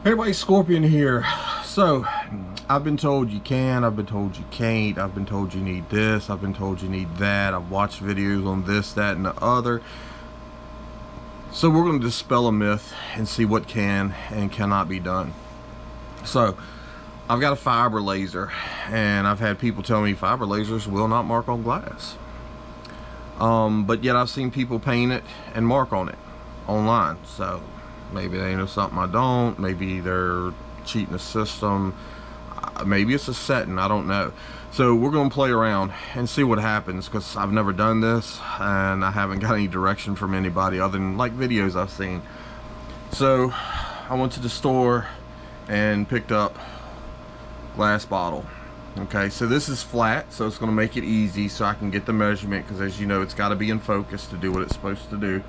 Hey everybody, Scorpion here. So, I've been told you can, I've been told you can't, I've been told you need this, I've been told you need that, I've watched videos on this, that, and the other. So we're going to dispel a myth and see what can and cannot be done. So, I've got a fiber laser, and I've had people tell me fiber lasers will not mark on glass. But yet I've seen people paint it and mark on it online. So, maybe they know something I don't, maybe they're cheating the system, maybe it's a setting, I don't know. So we're going to play around and see what happens, because I've never done this and I haven't got any direction from anybody other than like videos I've seen. So I went to the store and picked up glass bottle. Okay, so this is flat, so it's going to make it easy so I can get the measurement, because as you know, it's got to be in focus to do what it's supposed to do.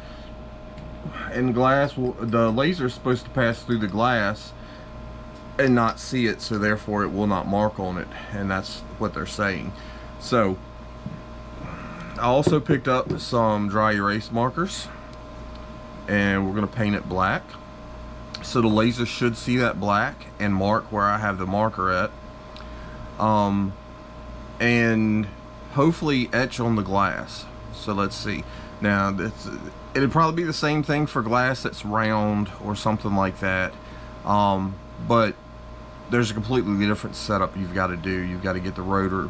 And glass, the laser is supposed to pass through the glass and not see it, so therefore it will not mark on it, and that's what they're saying. So I also picked up some dry erase markers, and we're going to paint it black, so the laser should see that black and mark where I have the marker at, and hopefully etch on the glass. So let's see. Now it'd probably be the same thing for glass that's round or something like that, but there's a completely different setup you've got to do. You've got to get the rotor,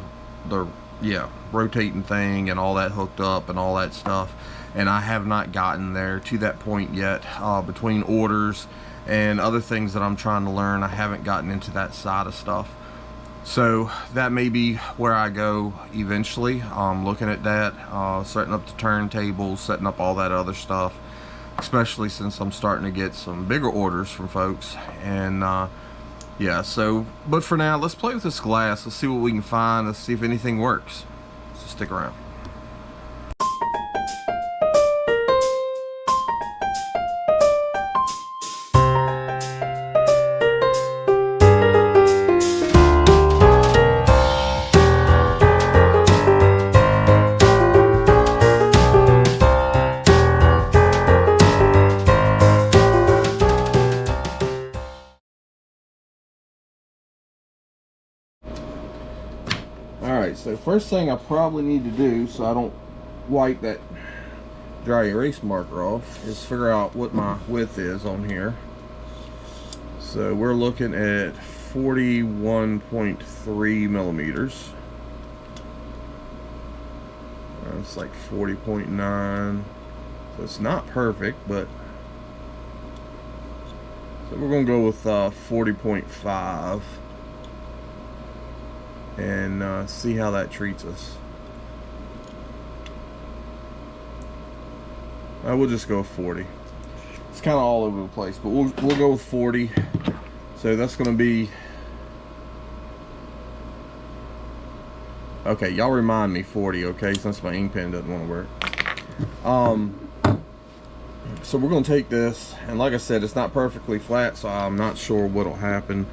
rotating thing and all that hooked up and all that stuff, and I have not gotten there to that point yet. Between orders and other things that I'm trying to learn, I haven't gotten into that side of stuff. So that may be where I go eventually. Looking at that, setting up the turntables, setting up all that other stuff, especially since I'm starting to get some bigger orders from folks. And yeah, so, but for now, let's play with this glass. Let's see what we can find. Let's see if anything works. So stick around. Alright, so first thing I probably need to do, so I don't wipe that dry erase marker off, is figure out what my width is on here. So we're looking at 41.3 millimeters. It's like 40.9. So it's not perfect, but so we're going to go with 40.5 and see how that treats us. I will just go with 40. It's kind of all over the place, but we'll go with 40. So that's going to be, okay, y'all remind me 40, okay, since my ink pen doesn't want to work. So we're going to take this, and like I said, it's not perfectly flat, so I'm not sure what'll happen,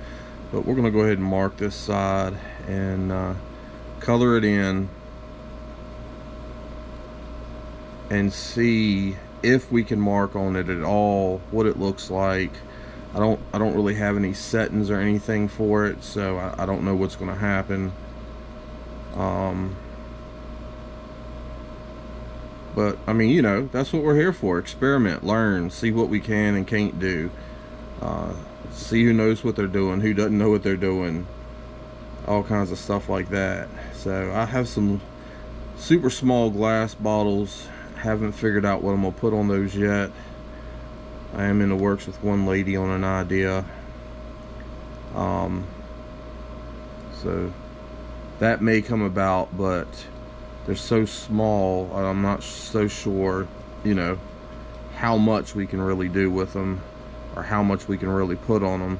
but we're going to go ahead and mark this side and color it in and see if we can mark on it at all, what it looks like. I don't really have any settings or anything for it, so I don't know what's going to happen. But I mean, you know, that's what we're here for. Experiment, learn, see what we can and can't do, see who knows what they're doing, who doesn't know what they're doing, all kinds of stuff like that. So I have some super small glass bottles. Haven't figured out what I'm gonna put on those yet. I am in the works with one lady on an idea, so that may come about, but they're so small, I'm not so sure, you know, how much we can really do with them or how much we can really put on them.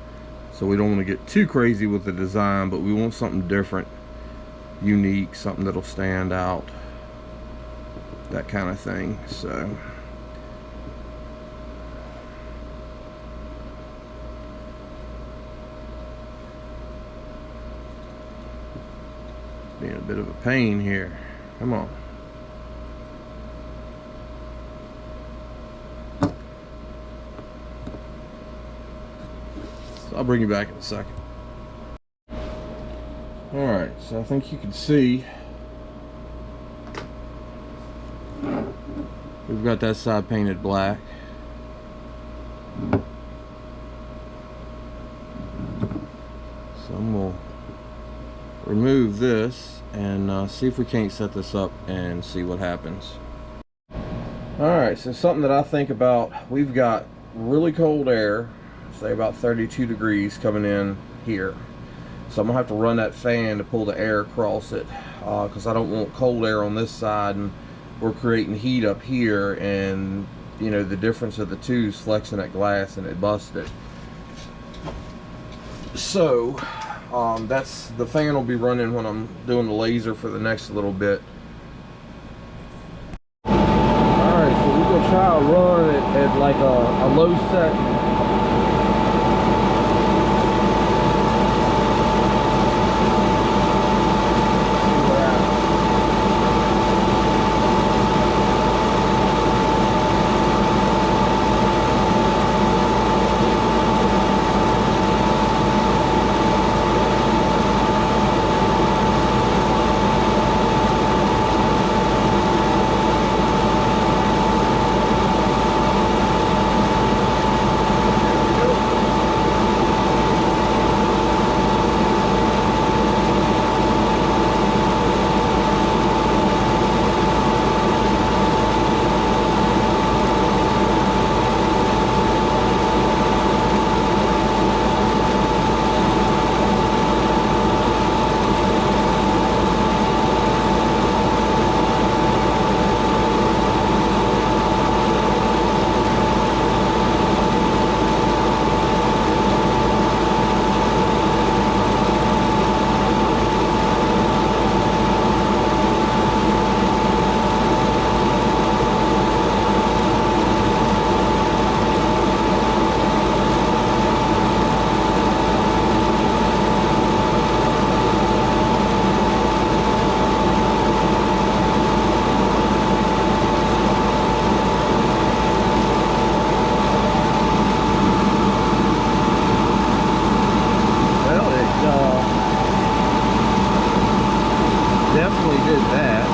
So we don't want to get too crazy with the design, but we want something different, unique, something that'll stand out, that kind of thing. So being a bit of a pain here. Come on. So I'll bring you back in a second. Alright, so I think you can see we've got that side painted black. So I'm going to remove this and see if we can't set this up and see what happens. Alright, so something that I think about, we've got really cold air, say about 32 degrees coming in here. So I'm going to have to run that fan to pull the air across it, because I don't want cold air on this side and we're creating heat up here, and you know the difference of the two is flexing that glass and it busted. So that's the fan will be running when I'm doing the laser for the next little bit. Alright, so we're going to try to run it at like a low setting. Definitely did that.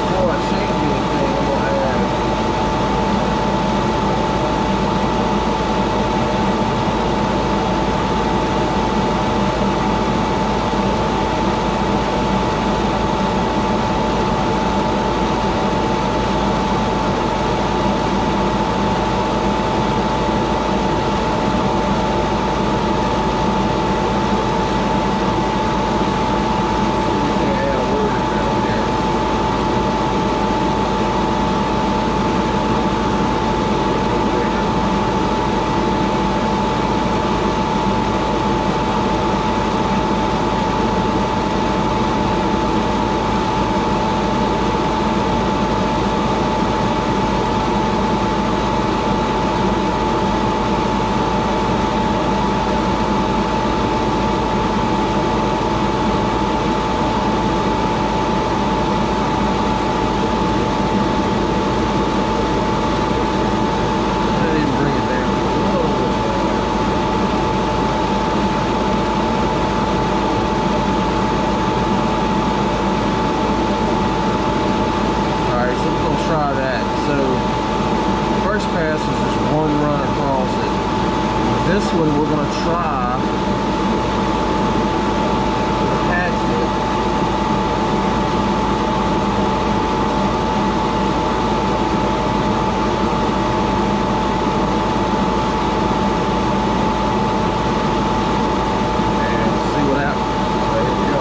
Before I change anything, I'm going to add this one we're going to try patch it. And see what happens. So here we go.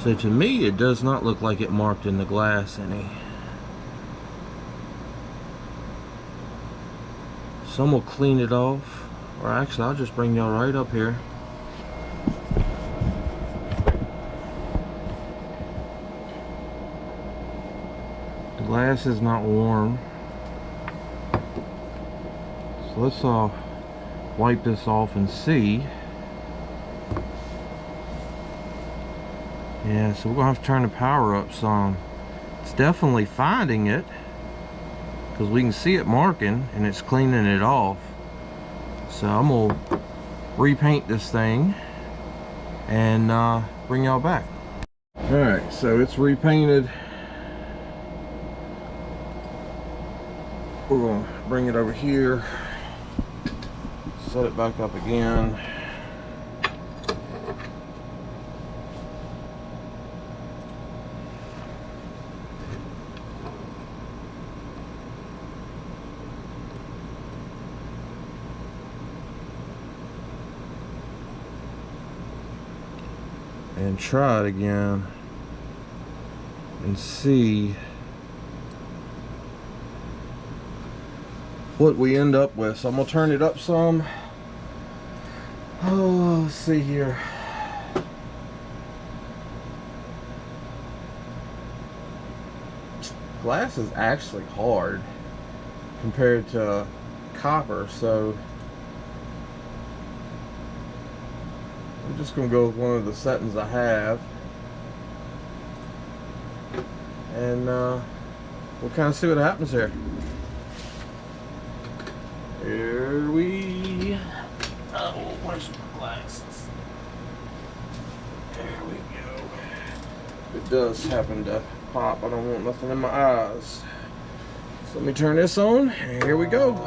So to me, it does not look like it marked in the glass any. Some will clean it off, or actually I'll just bring y'all right up here. The glass is not warm. So let's wipe this off and see. Yeah, so we're gonna have to turn the power up some. It's definitely finding it, because we can see it marking and it's cleaning it off. So I'm gonna repaint this thing and bring y'all back. Alright, so it's repainted. We're gonna bring it over here, set it back up again. And try it again and see what we end up with. So I'm gonna turn it up some. Oh, let's see here. Glass is actually hard compared to copper, so I'm just gonna go with one of the settings I have, and we'll kind of see what happens here. Here we oh, where's my glasses? There we go. If it does happen to pop, I don't want nothing in my eyes. So let me turn this on, and here we go.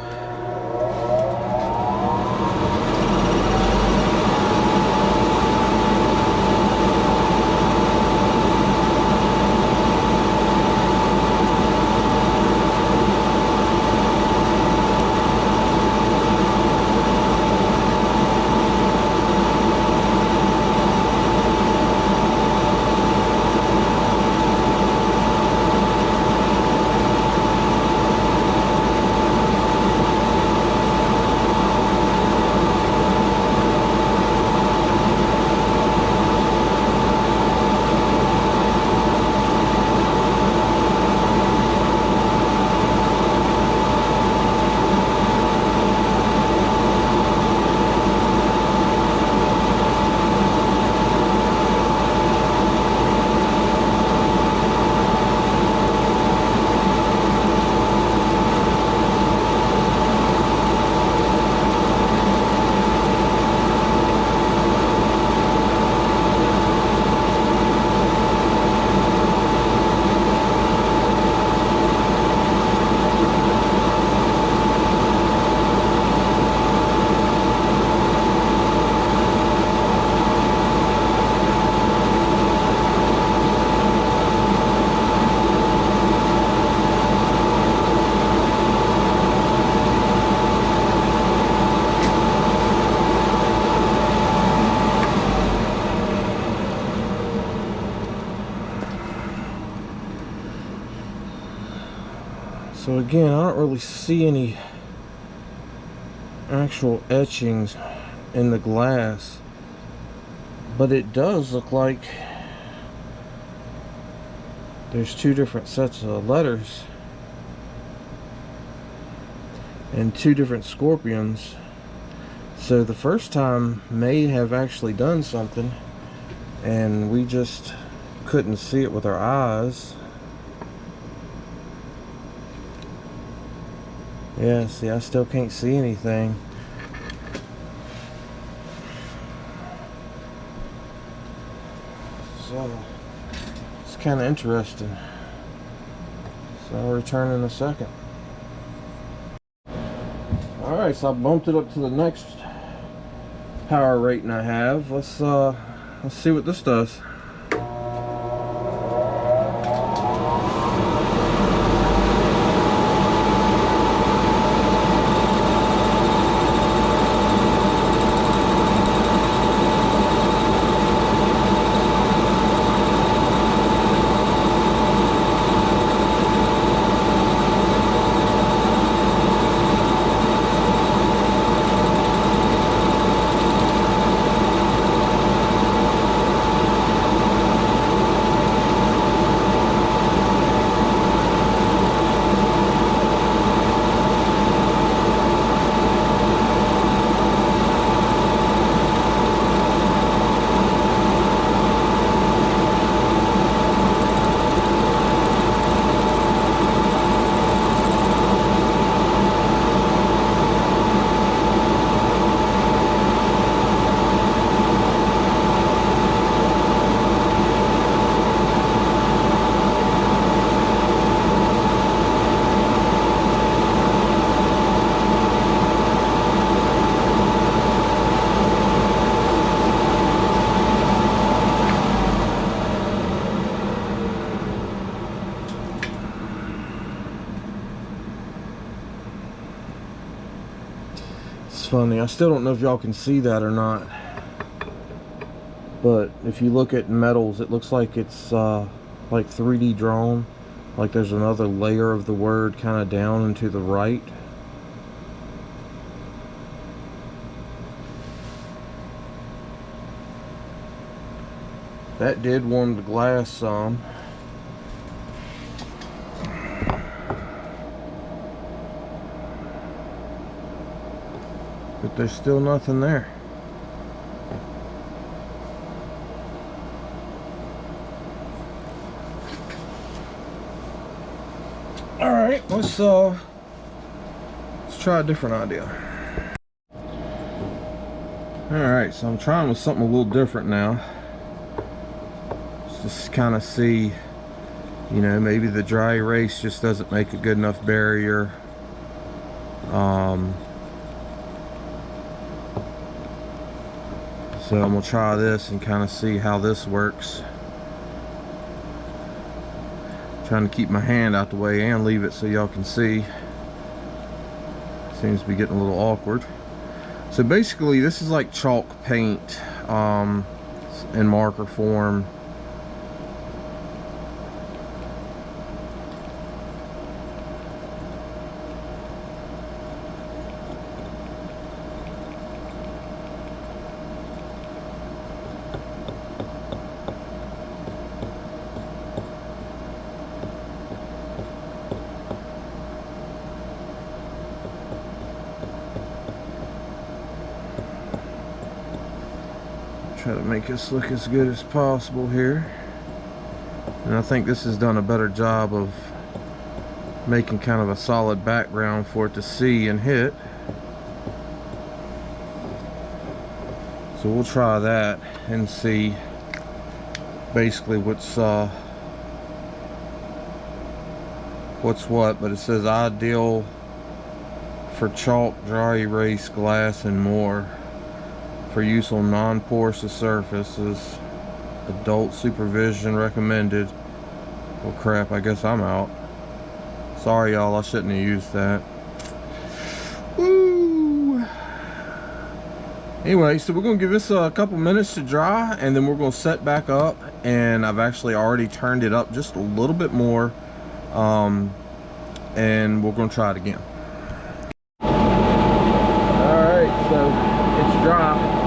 So again, I don't really see any actual etchings in the glass, but it does look like there's two different sets of letters and two different scorpions. So the first time may have actually done something and we just couldn't see it with our eyes. Yeah, see, I still can't see anything. So it's kind of interesting. So I'll return in a second. Alright, so I bumped it up to the next power rating I have. Let's see what this does. funny. I still don't know if y'all can see that or not. But if you look at metals, it looks like it's like 3D drawn. Like there's another layer of the word kind of down and to the right. That did warm the glass some. But there's still nothing there. Alright, let's try a different idea. Alright, so I'm trying with something a little different now. Let's just kind of see, you know, maybe the dry erase just doesn't make a good enough barrier. So I'm gonna try this and kind of see how this works. Trying to keep my hand out the way and leave it so y'all can see. Seems to be getting a little awkward. So basically this is like chalk paint in marker form. Try to make this look as good as possible here. And I think this has done a better job of making kind of a solid background for it to see and hit. So we'll try that and see basically what's what, but it says ideal for chalk, dry erase, glass, and more. For use on non-porous surfaces. Adult supervision recommended. Well, crap, I guess I'm out. Sorry, y'all, I shouldn't have used that. Woo! Anyway, so we're going to give this a couple minutes to dry, and then we're going to set back up. And I've actually already turned it up just a little bit more. And we're going to try it again. Alright, so it's dry.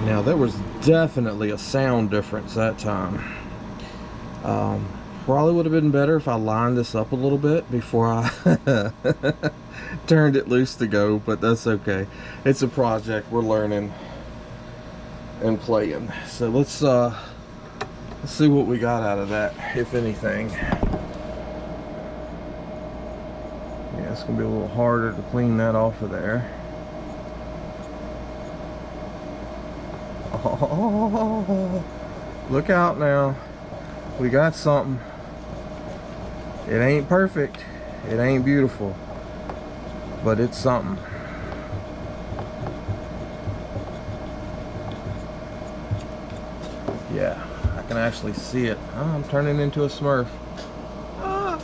Now there was definitely a sound difference that time. Probably would have been better if I lined this up a little bit before I turned it loose to go, but that's okay. It's a project, we're learning and playing. So let's see what we got out of that, if anything. Yeah, it's gonna be a little harder to clean that off of there. Oh, look out now. We got something. It ain't perfect. It ain't beautiful. But it's something. Yeah, I can actually see it. Oh, I'm turning into a Smurf. Ah.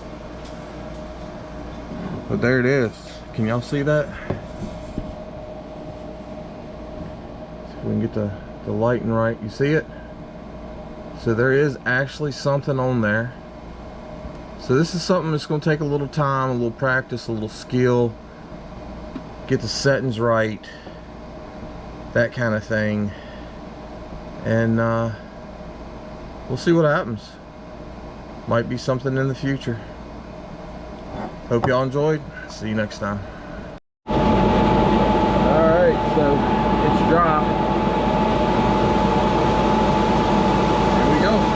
But there it is. Can y'all see that? we can get the lighting right. You see it? So there is actually something on there. So this is something that's going to take a little time, a little practice, a little skill, get the settings right, that kind of thing, and we'll see what happens. Might be something in the future. Hope y'all enjoyed. See you next time. Alright, so it's dropped. Here we go.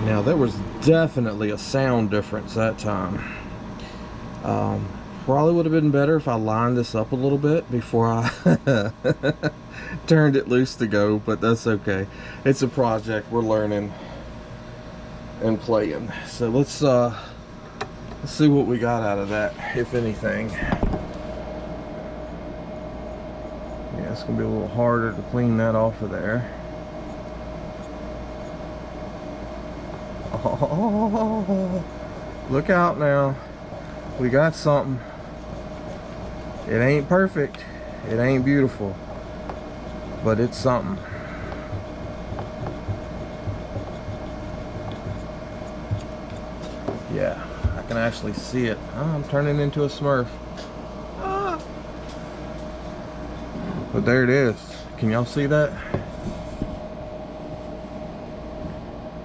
Now there was definitely a sound difference that time. Probably would have been better if I lined this up a little bit before I turned it loose to go, but that's okay. It's a project. We're learning and playing. So let's see what we got out of that, if anything. Yeah, it's gonna be a little harder to clean that off of there. Oh, look out now. We got something. It ain't perfect. It ain't beautiful. But it's something. Yeah, I can actually see it. Oh, I'm turning into a Smurf. Ah. But there it is. Can y'all see that?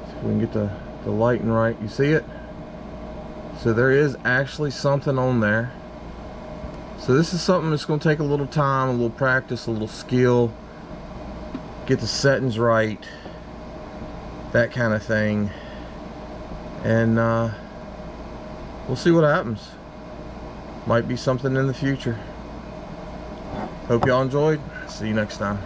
See if we can get the lighting right. You see it? So there is actually something on there. So this is something that's going to take a little time, a little practice, a little skill, get the settings right, that kind of thing, and we'll see what happens. Might be something in the future. Hope y'all enjoyed. See you next time.